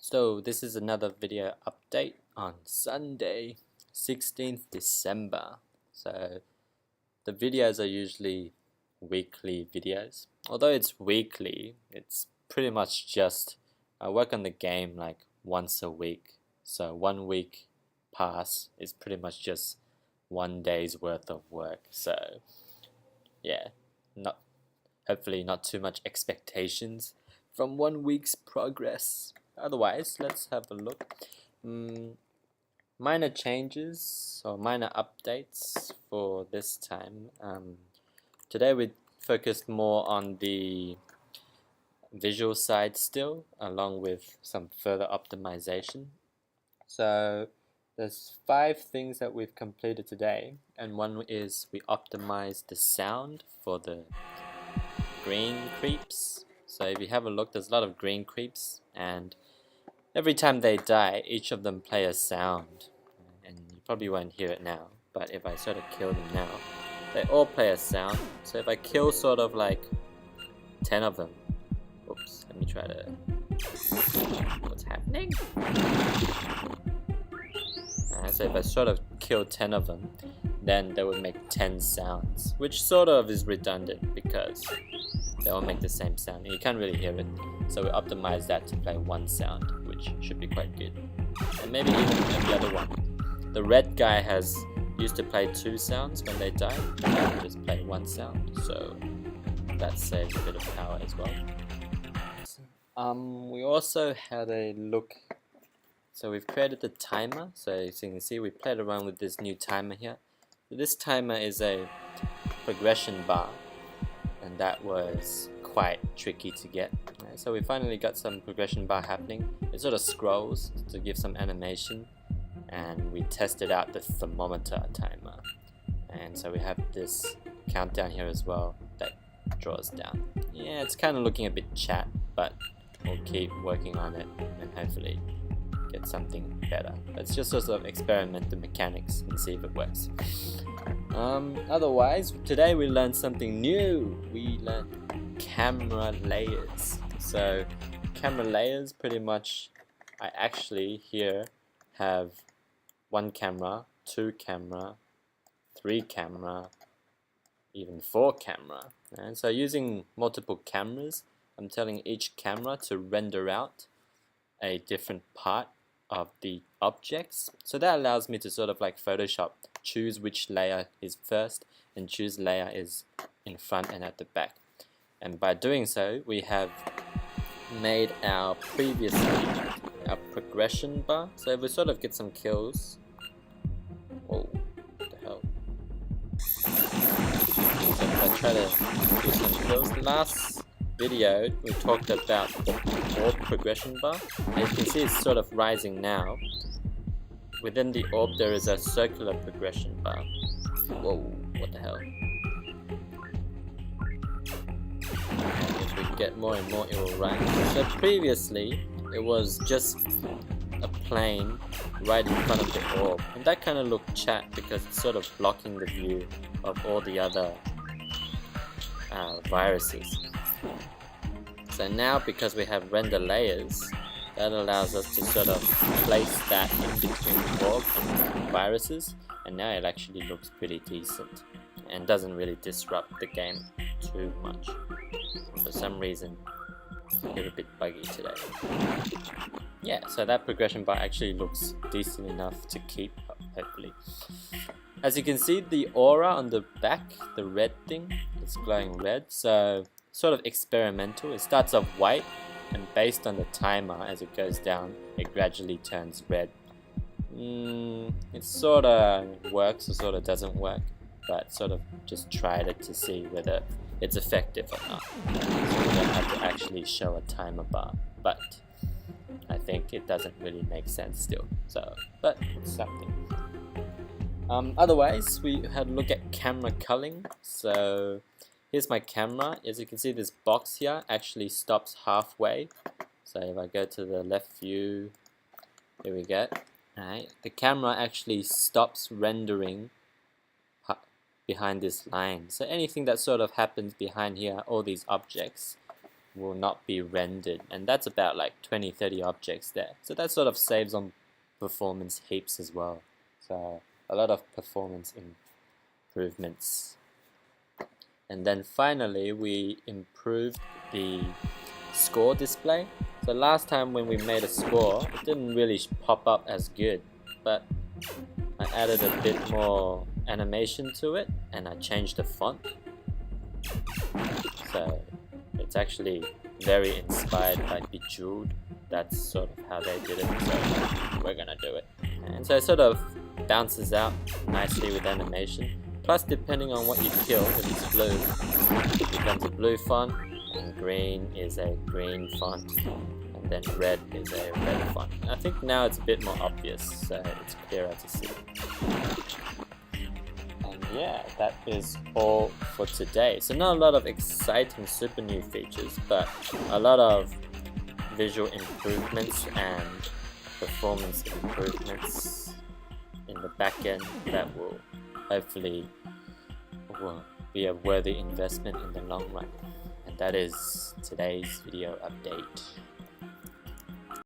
So this is another video update on Sunday, 16th December. So the videos are usually weekly videos. Although it's weekly, it's pretty much just I work on the game like once a week. So 1 week pass is pretty much just 1 day's worth of work. So yeah, not hopefully not too much expectations from 1 week's progress. Otherwise, let's have a look. Minor changes or minor updates for this time. Today we focused more on the visual side still, along with some further optimization. So there's 5 things that we've completed today, and one is we optimized the sound for the green creeps. So if you have a look, there's a lot of green creeps, and every time they die, each of them play a sound, and you probably won't hear it now, but if I sort of kill them now, they all play a sound. So if I kill sort of like 10 of them, oops, let me try to, what's happening? So if I sort of kill 10 of them, then they would make 10 sounds, which sort of is redundant because they all make the same sound and you can't really hear it. So we optimize that to play 1 sound, which should be quite good. And maybe even the other one. The red guy used to play 2 sounds when they die, and now just play 1 sound, so that saves a bit of power as well. We also had a look. So we've created the timer. So as you can see, we played around with this new timer here. So this timer is a progression bar, and that was quite tricky to get. So we finally got some progression bar happening. It sort of scrolls to give some animation, and we tested out the thermometer timer. And so we have this countdown here as well that draws down. Yeah, it's kind of looking a bit chat, but we'll keep working on it and hopefully get something better. Let's just sort of experiment the mechanics and see if it works. Otherwise, today we learned something new. We learned camera layers. So camera layers, pretty much, I actually here have 1 camera, 2 camera, 3 camera, even 4 camera. And so using multiple cameras, I'm telling each camera to render out a different part of the objects. So that allows me to sort of like Photoshop, choose which layer is first and choose layer is in front and at the back. And by doing so, we have made our progression bar. So if we sort of get some kills, oh, what the hell? So if I try to do some kills, last video we talked about the orb progression bar. As you can see, it's sort of rising now. Within the orb there is a circular progression bar. Whoa, what the hell? And if we get more and more, it will rise. So previously it was just a plane right in front of the orb, and that kind of looked chat because it's sort of blocking the view of all the other viruses. So now, because we have render layers, that allows us to sort of place that in between the orb and viruses, and now it actually looks pretty decent and doesn't really disrupt the game too much. For some reason, it's a bit buggy today. Yeah, so that progression bar actually looks decent enough to keep, hopefully. As you can see, the aura on the back, the red thing, is glowing red, so sort of experimental. It starts off white, and based on the timer, as it goes down, it gradually turns red. It sort of works or sort of doesn't work, but sort of just tried it to see whether it's effective or not. So we don't have to actually show a timer bar, but I think it doesn't really make sense still. So, but it's something. Otherwise, we had a look at camera culling. So here's my camera. As you can see, this box here actually stops halfway. So if I go to the left view, here we go. Alright, the camera actually stops rendering behind this line. So anything that sort of happens behind here, all these objects, will not be rendered, and that's about like 20-30 objects there. So that sort of saves on performance heaps as well. So a lot of performance improvements. And then finally we improved the score display. So last time when we made a score, it didn't really pop up as good, but I added a bit more animation to it and I changed the font. So it's actually very inspired by Bejeweled. That's sort of how they did it, so we're gonna do it. And so it sort of bounces out nicely with animation. Plus, depending on what you kill, if it's blue, it becomes a blue font, and green is a green font, and then red is a red font. I think now it's a bit more obvious, so it's clearer to see. And yeah, that is all for today. So not a lot of exciting super new features, but a lot of visual improvements and performance improvements in the back end that will hopefully be a worthy investment in the long run. And that is today's video update.